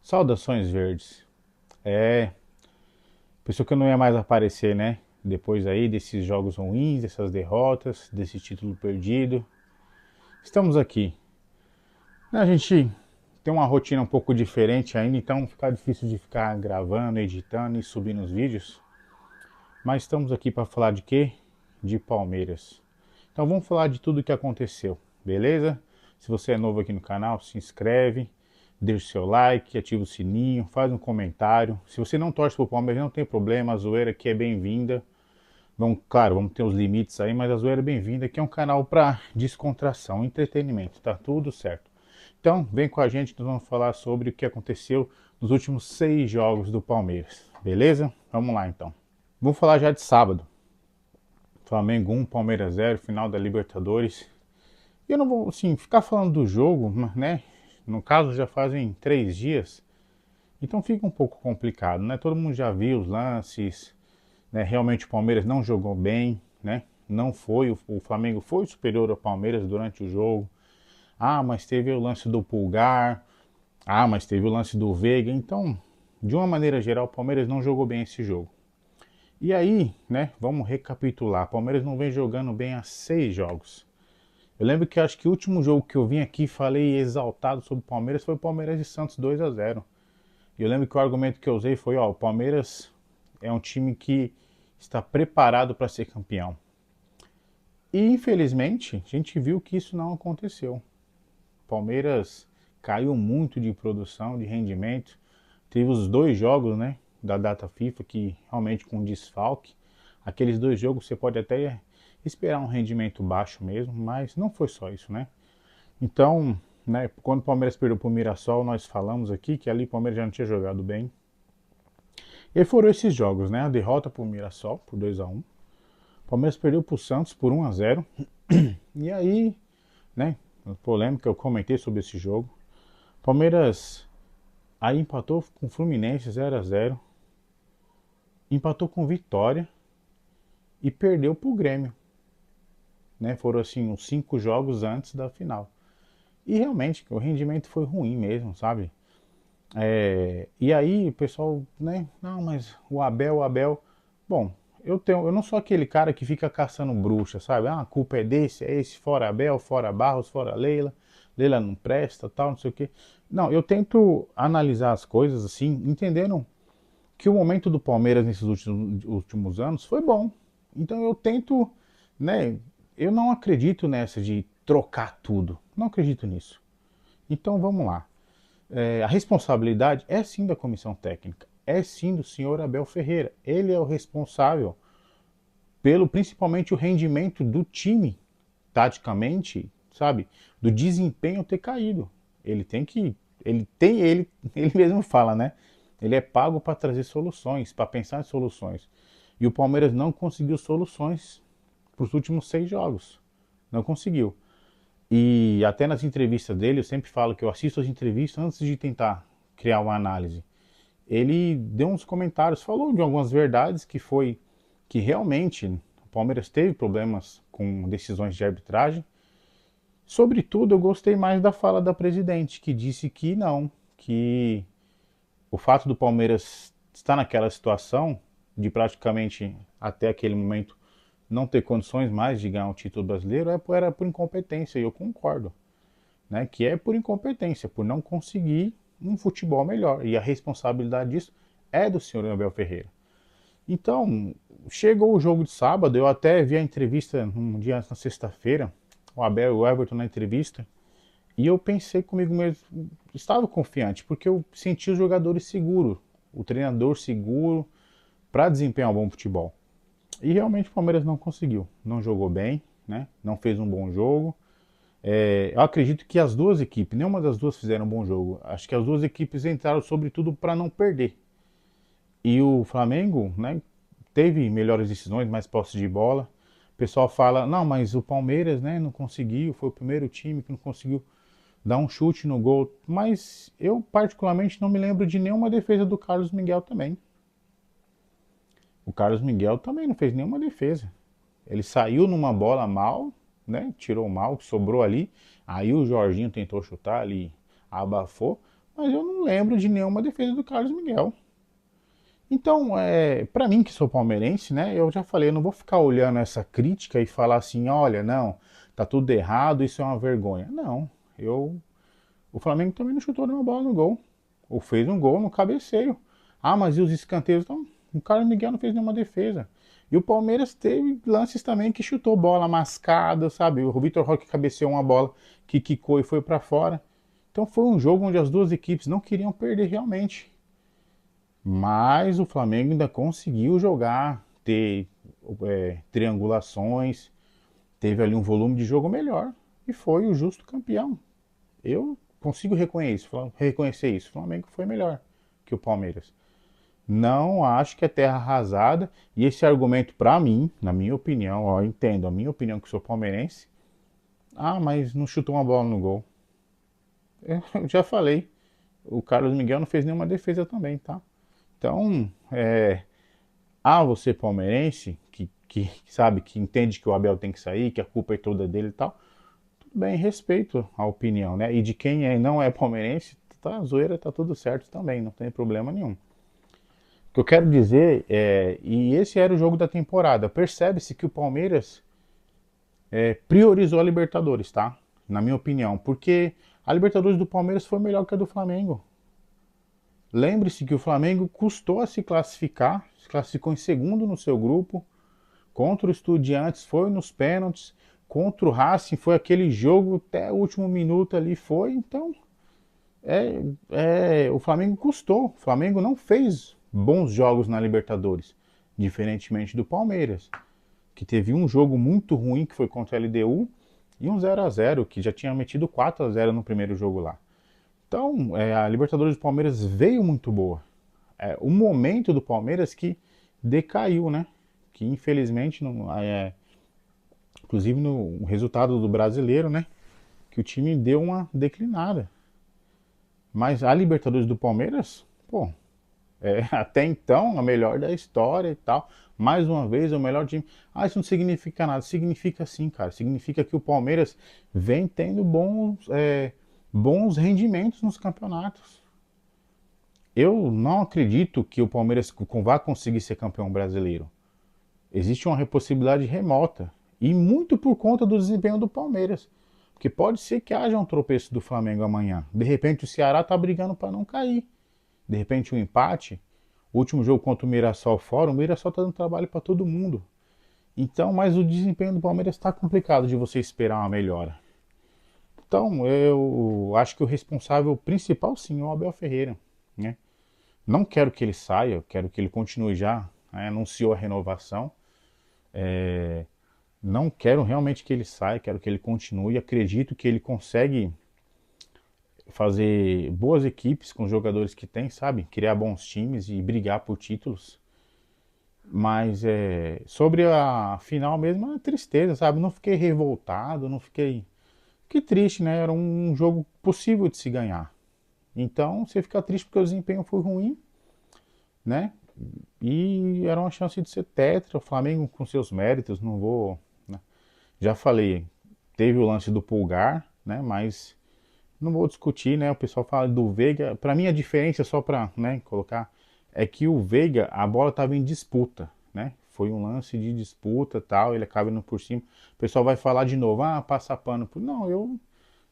Saudações verdes. É, pensou que eu não ia mais aparecer, né? Depois aí desses jogos ruins, dessas derrotas, desse título perdido. Estamos aqui. A gente tem uma rotina um pouco diferente ainda, então fica difícil de ficar gravando, editando e subindo os vídeos. Mas estamos aqui para falar de quê? De Palmeiras. Então vamos falar de tudo o que aconteceu, beleza? Se você é novo aqui no canal, se inscreve, deixa o seu like, ativa o sininho, faz um comentário. Se você não torce pro Palmeiras, não tem problema, a zoeira aqui é bem-vinda. Claro, vamos ter os limites aí, mas a zoeira é bem-vinda, aqui é um canal para descontração, entretenimento, tá tudo certo. Então, vem com a gente, nós vamos falar sobre o que aconteceu nos últimos 6 jogos do Palmeiras, beleza? Vamos lá então. Vamos falar já de sábado. Flamengo 1, Palmeiras 0, final da Libertadores. Eu não vou, assim, ficar falando do jogo, né? No caso, já fazem 3 dias. Então fica um pouco complicado, né? Todo mundo já viu os lances, né? Realmente o Palmeiras não jogou bem, né? Não foi, o Flamengo foi superior ao Palmeiras durante o jogo. Ah, mas teve o lance do Pulgar. Ah, mas teve o lance do Veiga. Então, de uma maneira geral, o Palmeiras não jogou bem esse jogo. E aí, né? Vamos recapitular. O Palmeiras não vem jogando bem há 6 jogos. Eu lembro que acho que o último jogo que eu vim aqui e falei exaltado sobre o Palmeiras foi o Palmeiras de Santos 2-0. E eu lembro que o argumento que eu usei foi, ó, o Palmeiras é um time que está preparado para ser campeão. E infelizmente, a gente viu que isso não aconteceu. O Palmeiras caiu muito de produção, de rendimento. Teve os 2 jogos, né, da data FIFA que realmente com desfalque. Aqueles 2 jogos você pode até esperar um rendimento baixo mesmo, mas não foi só isso, né? Então, né, quando o Palmeiras perdeu para o Mirassol, nós falamos aqui que ali o Palmeiras já não tinha jogado bem. E foram esses jogos, né? A derrota para o Mirassol por 2-1. O Palmeiras perdeu para o Santos por 1-0. E aí, né, polêmica, eu comentei sobre esse jogo. O Palmeiras aí empatou com o Fluminense 0-0. Empatou com Vitória e perdeu para o Grêmio. Né? Foram assim uns 5 jogos antes da final. E realmente o rendimento foi ruim mesmo, sabe? E aí o pessoal, né? Não, mas o Abel. Bom, eu não sou aquele cara que fica caçando bruxa, sabe? Ah, a culpa é desse, é esse, fora Abel, fora Barros, fora Leila. Leila não presta, tal, não sei o quê. Não, eu tento analisar as coisas assim, entendendo que o momento do Palmeiras nesses últimos anos foi bom. Então eu tento, né? Eu não acredito nessa de trocar tudo. Não acredito nisso. Então vamos lá. A responsabilidade é sim da comissão técnica, é sim do senhor Abel Ferreira. Ele é o responsável pelo principalmente o rendimento do time, taticamente, sabe, do desempenho ter caído. Ele tem que, ele mesmo fala, né? Ele é pago para trazer soluções, para pensar em soluções. E o Palmeiras não conseguiu soluções para os últimos 6 jogos. Não conseguiu. E até nas entrevistas dele, eu sempre falo que eu assisto as entrevistas antes de tentar criar uma análise. Ele deu uns comentários, falou de algumas verdades que foi que realmente o Palmeiras teve problemas com decisões de arbitragem. Sobretudo, eu gostei mais da fala da presidente, que disse que não, que o fato do Palmeiras estar naquela situação de praticamente até aquele momento não ter condições mais de ganhar o título brasileiro era por incompetência, e eu concordo, né? Que é por incompetência, por não conseguir um futebol melhor, e a responsabilidade disso é do senhor Abel Ferreira. Então, chegou o jogo de sábado, eu até vi a entrevista um dia na sexta-feira, o Abel e o Everton na entrevista, e eu pensei comigo mesmo, estava confiante, porque eu senti os jogadores seguros, o treinador seguro para desempenhar um bom futebol. E realmente o Palmeiras não conseguiu, não jogou bem, né? Não fez um bom jogo. Eu acredito que as duas equipes, nenhuma das duas fizeram um bom jogo. Acho que as duas equipes entraram sobretudo para não perder. E o Flamengo, né, teve melhores decisões, mais posse de bola. O pessoal fala, não, mas o Palmeiras, né, não conseguiu, foi o primeiro time que não conseguiu dar um chute no gol. Mas eu particularmente não me lembro de nenhuma defesa do Carlos Miguel também. O Carlos Miguel também não fez nenhuma defesa. Ele saiu numa bola mal, né? Tirou mal, sobrou ali. Aí o Jorginho tentou chutar ali, abafou. mas eu não lembro de nenhuma defesa do Carlos Miguel. Então, para mim que sou palmeirense, né, eu já falei, eu não vou ficar olhando essa crítica e falar assim, olha, não, tá tudo errado, isso é uma vergonha. Não, o Flamengo também não chutou nenhuma bola no gol. Ou fez um gol no cabeceio. Ah, mas e os escanteios? Então, o Carlos Miguel não fez nenhuma defesa. E o Palmeiras teve lances também que chutou bola mascada, sabe? O Vitor Roque cabeceou uma bola que quicou e foi para fora. Então foi um jogo onde as duas equipes não queriam perder realmente. Mas o Flamengo ainda conseguiu jogar, ter triangulações, teve ali um volume de jogo melhor e foi o justo campeão. Eu consigo reconhecer isso. O Flamengo foi melhor que o Palmeiras. Não acho que é terra arrasada. E esse argumento, para mim, na minha opinião, ó, eu entendo a minha opinião que sou palmeirense. Ah, mas não chutou uma bola no gol. Eu já falei. O Carlos Miguel não fez nenhuma defesa também, tá? Então, você palmeirense, que sabe, que entende que o Abel tem que sair, que a culpa é toda dele e tal, tudo bem, respeito a opinião, né? E de quem não é palmeirense, tá, zoeira, tá tudo certo também, não tem problema nenhum. O que eu quero dizer e esse era o jogo da temporada, percebe-se que o Palmeiras priorizou a Libertadores, tá? Na minha opinião, porque a Libertadores do Palmeiras foi melhor que a do Flamengo. Lembre-se que o Flamengo custou a se classificar, se classificou em segundo no seu grupo, contra o Estudiantes foi nos pênaltis, contra o Racing foi aquele jogo até o último minuto ali, foi, então o Flamengo custou. O Flamengo não fez bons jogos na Libertadores, diferentemente do Palmeiras, que teve um jogo muito ruim que foi contra a LDU e um 0-0 que já tinha metido 4-0 no primeiro jogo lá. Então, a Libertadores do Palmeiras veio muito boa. O momento do Palmeiras que decaiu, né? Que infelizmente, inclusive no resultado do brasileiro, né? Que o time deu uma declinada. Mas a Libertadores do Palmeiras, pô, até então a melhor da história e tal. Mais uma vez, o melhor time. Ah, isso não significa nada. Significa sim, cara. Significa que o Palmeiras vem tendo bons rendimentos nos campeonatos. Eu não acredito que o Palmeiras vá conseguir ser campeão brasileiro. Existe uma possibilidade remota. E muito por conta do desempenho do Palmeiras. Porque pode ser que haja um tropeço do Flamengo amanhã. De repente o Ceará está brigando para não cair. De repente um empate. O último jogo contra o Mirassol fora, o Mirassol está dando trabalho para todo mundo. Então, mas o desempenho do Palmeiras está complicado de você esperar uma melhora. Então, eu acho que o responsável principal sim é o Abel Ferreira, né? Não quero que ele saia, quero que ele continue já, né? Anunciou a renovação. Não quero realmente que ele saia, quero que ele continue. Acredito que ele consegue fazer boas equipes com os jogadores que tem, sabe? Criar bons times e brigar por títulos. Mas sobre a final mesmo, é uma tristeza, sabe? Não fiquei revoltado, não fiquei. Fiquei triste, né? Era um jogo possível de se ganhar. Então você fica triste porque o desempenho foi ruim, né? E era uma chance de ser tetra. O Flamengo com seus méritos, não vou. Né? Já falei, teve o lance do Pulgar, né? Mas não vou discutir, né? O pessoal fala do Veiga. Para mim a diferença, só para, né, colocar, é que o Veiga, a bola estava em disputa, né? Foi um lance de disputa, tal, ele acaba indo por cima. O pessoal vai falar de novo, passa pano. Não, eu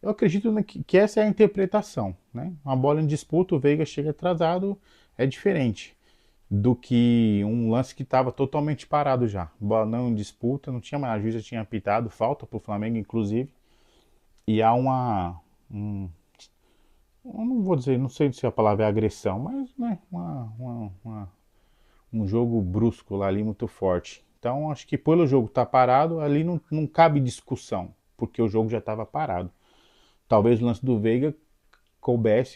acredito que essa é a interpretação, né? Uma bola em disputa, o Veiga chega atrasado, é diferente do que um lance que estava totalmente parado já. Bola não em disputa, não tinha mais, a juíza tinha apitado, falta para o Flamengo, inclusive. E há eu não vou dizer, não sei se a palavra é agressão, mas né, um jogo brusco lá ali muito forte. Então acho que pelo jogo estar parado, ali não cabe discussão, porque o jogo já estava parado. Talvez o lance do Veiga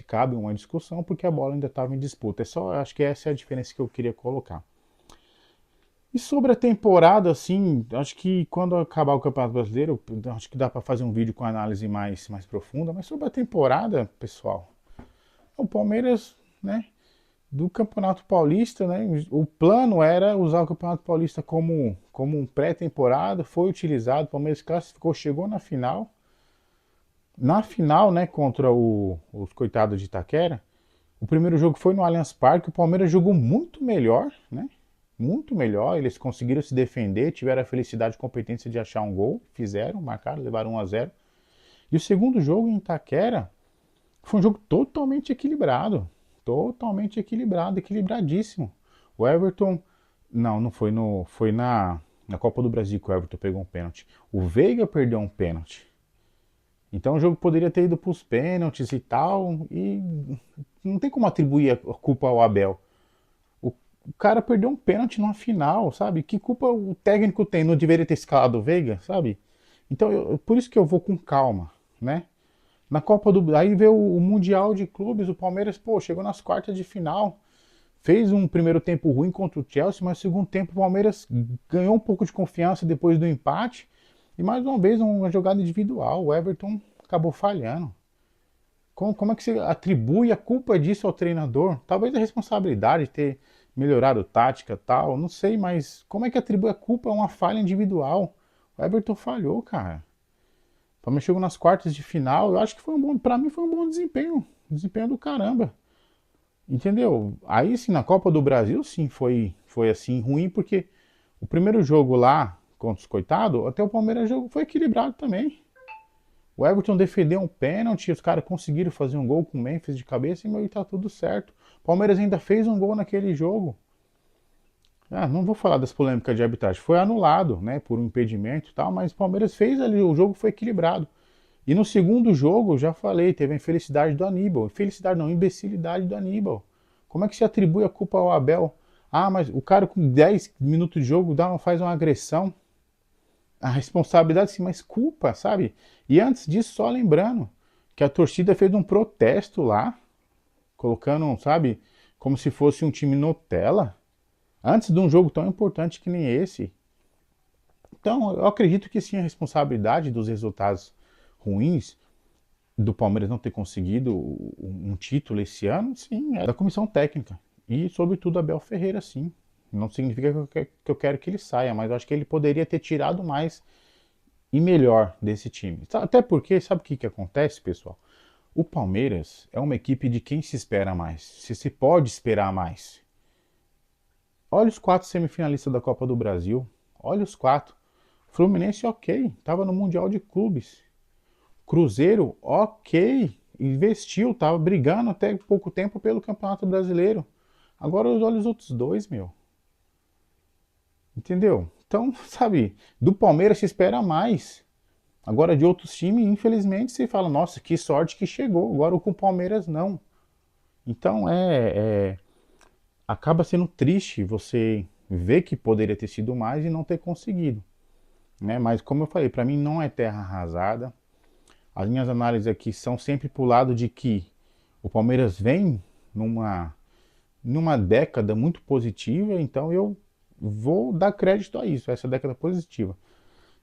cabe uma discussão, porque a bola ainda estava em disputa. Acho que essa é a diferença que eu queria colocar. E sobre a temporada, assim, acho que quando acabar o Campeonato Brasileiro, acho que dá para fazer um vídeo com análise mais profunda, mas sobre a temporada, pessoal, o Palmeiras, né, do Campeonato Paulista, né, o plano era usar o Campeonato Paulista como um pré-temporada, foi utilizado, o Palmeiras classificou, chegou na final, Na final, né, contra os coitados de Itaquera, o primeiro jogo foi no Allianz Parque, o Palmeiras jogou muito melhor, né? Muito melhor, eles conseguiram se defender, tiveram a felicidade e competência de achar um gol, fizeram, marcaram, levaram 1-0. E o segundo jogo em Itaquera foi um jogo totalmente equilibrado, equilibradíssimo. O Everton, não foi foi na Copa do Brasil que o Everton pegou um pênalti. O Veiga perdeu um pênalti. Então o jogo poderia ter ido para os pênaltis e tal, e não tem como atribuir a culpa ao Abel. O cara perdeu um pênalti numa final, sabe? Que culpa o técnico tem? Não deveria ter escalado o Veiga, sabe? Então, por isso que eu vou com calma, né? Na Copa do... Aí veio o Mundial de Clubes, o Palmeiras, pô, chegou nas quartas de final, fez um primeiro tempo ruim contra o Chelsea, mas no segundo tempo o Palmeiras ganhou um pouco de confiança depois do empate, e mais uma vez uma jogada individual, o Everton acabou falhando. Como é que você atribui a culpa disso ao treinador? Talvez a responsabilidade de ter melhorado tática e tal, não sei, mas como é que atribui a culpa a uma falha individual? O Everton falhou, cara. O Palmeiras chegou nas quartas de final, eu acho que foi um bom, pra mim foi um bom desempenho do caramba. Entendeu? Aí sim, na Copa do Brasil, sim, foi assim, ruim, porque o primeiro jogo lá, contra os coitados, até o Palmeiras jogo foi equilibrado também. O Everton defendeu um pênalti, os caras conseguiram fazer um gol com o Memphis de cabeça e meu, tá tudo certo. O Palmeiras ainda fez um gol naquele jogo. Ah, não vou falar das polêmicas de arbitragem, foi anulado, né, por um impedimento e tal, mas o Palmeiras fez ali, o jogo foi equilibrado. E no segundo jogo, já falei, teve a infelicidade do Aníbal. Infelicidade não, imbecilidade do Aníbal. Como é que se atribui a culpa ao Abel? Ah, mas o cara com 10 minutos de jogo faz uma agressão. A responsabilidade sim, mas culpa, sabe? E antes disso, só lembrando que a torcida fez um protesto lá, colocando, sabe, como se fosse um time Nutella, antes de um jogo tão importante que nem esse. Então, eu acredito que sim, a responsabilidade dos resultados ruins do Palmeiras não ter conseguido um título esse ano, sim, é da comissão técnica. E, sobretudo, Abel Ferreira, sim. Não significa que eu quero que ele saia, mas eu acho que ele poderia ter tirado mais e melhor desse time. Até porque, sabe o que acontece, pessoal? O Palmeiras é uma equipe de quem se espera mais. Se pode esperar mais. Olha os 4 semifinalistas da Copa do Brasil. Olha os 4. Fluminense, ok. Estava no Mundial de Clubes. Cruzeiro, ok. Investiu, estava brigando até pouco tempo pelo Campeonato Brasileiro. Agora olha os outros dois, meu. Entendeu? Então, sabe, do Palmeiras se espera mais. Agora, de outros times, infelizmente, você fala, nossa, que sorte que chegou. Agora, com o Palmeiras, não. Então, acaba sendo triste você ver que poderia ter sido mais e não ter conseguido. Né? Mas, como eu falei, para mim não é terra arrasada. As minhas análises aqui são sempre para o lado de que o Palmeiras vem numa década muito positiva, então eu vou dar crédito a isso, a essa década positiva.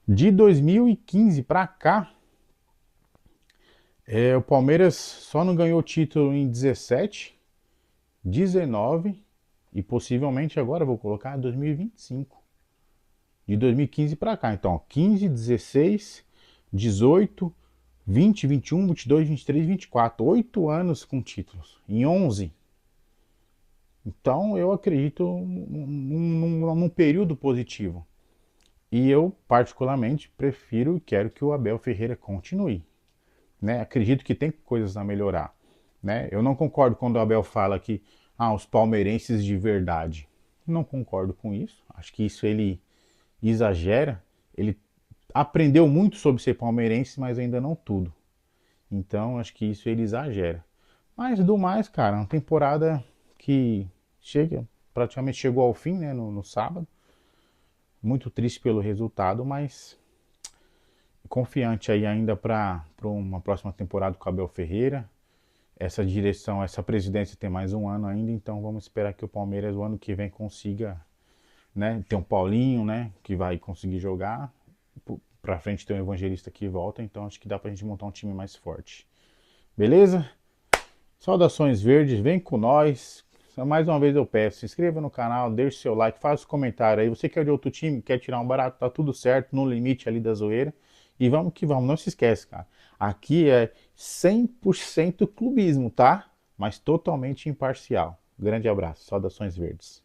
De 2015 para cá, o Palmeiras só não ganhou título em 17, 19 e possivelmente agora vou colocar 2025. De 2015 para cá, então, 15, 16, 18, 20, 21, 22, 23, 24. 8 anos com títulos. Em 11. Então, eu acredito num período positivo. E eu, particularmente, prefiro e quero que o Abel Ferreira continue. Né? Acredito que tem coisas a melhorar. Né? Eu não concordo quando o Abel fala que os palmeirenses de verdade. Não concordo com isso. Acho que isso ele exagera. Ele aprendeu muito sobre ser palmeirense, mas ainda não tudo. Então, acho que isso ele exagera. Mas do mais, cara, uma temporada que praticamente chegou ao fim, né, no sábado. Muito triste pelo resultado, mas confiante aí ainda para uma próxima temporada com o Abel Ferreira. Essa direção, essa presidência tem mais um ano ainda, então vamos esperar que o Palmeiras o ano que vem consiga, né, ter um Paulinho, né, que vai conseguir jogar. Pra frente tem um Evangelista que volta, então acho que dá pra gente montar um time mais forte. Beleza? Saudações verdes, vem com nós. Mais uma vez eu peço, se inscreva no canal, deixe seu like, faça um comentário aí. Você que é de outro time, quer tirar um barato, tá tudo certo, no limite ali da zoeira. E vamos que vamos, não se esquece, cara. Aqui é 100% clubismo, tá? Mas totalmente imparcial. Grande abraço, saudações verdes.